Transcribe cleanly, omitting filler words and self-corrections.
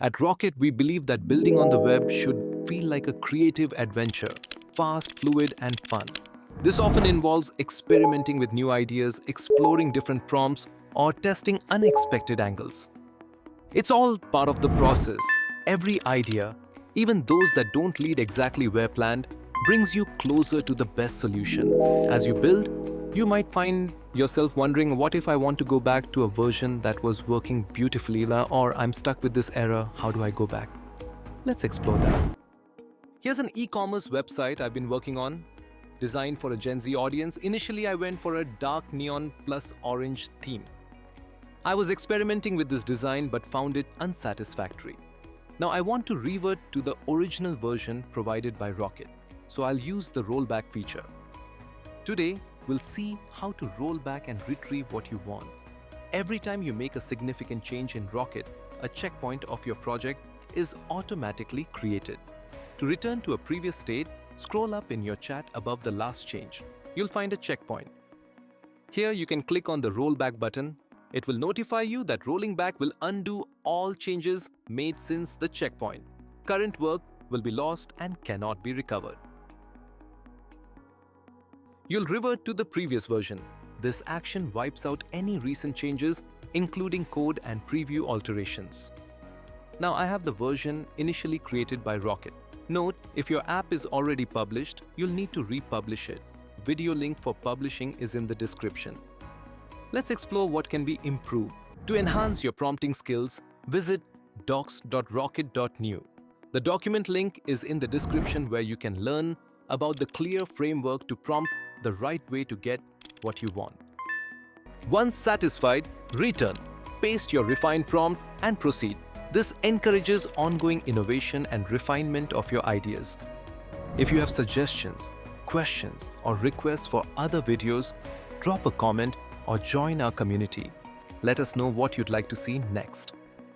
At Rocket, we believe that building on the web should feel like a creative adventure, fast, fluid, and fun. This often involves experimenting with new ideas, exploring different prompts, or testing unexpected angles. It's all part of the process. Every idea, even those that don't lead exactly where planned, brings you closer to the best solution. As you build, you might find yourself wondering, what if I want to go back to a version that was working beautifully, or I'm stuck with this error, how do I go back? Let's explore that. Here's an e-commerce website I've been working on, designed for a Gen Z audience. Initially, I went for a dark neon plus orange theme. I was experimenting with this design but found it unsatisfactory. Now I want to revert to the original version provided by Rocket, so I'll use the rollback feature. Today, we'll see how to roll back and retrieve what you want. Every time you make a significant change in Rocket, a checkpoint of your project is automatically created. To return to a previous state, scroll up in your chat above the last change. You'll find a checkpoint. Here you can click on the rollback button. It will notify you that rolling back will undo all changes made since the checkpoint. Current work will be lost and cannot be recovered. You'll revert to the previous version. This action wipes out any recent changes, including code and preview alterations. Now I have the version initially created by Rocket. Note, if your app is already published, you'll need to republish it. Video link for publishing is in the description. Let's explore what can be improved. To enhance your prompting skills, visit docs.rocket.new. The document link is in the description, where you can learn about the clear framework to prompt the right way to get what you want. Once satisfied, return, paste your refined prompt, and proceed. This encourages ongoing innovation and refinement of your ideas. If you have suggestions, questions, or requests for other videos, drop a comment or join our community. Let us know what you'd like to see next.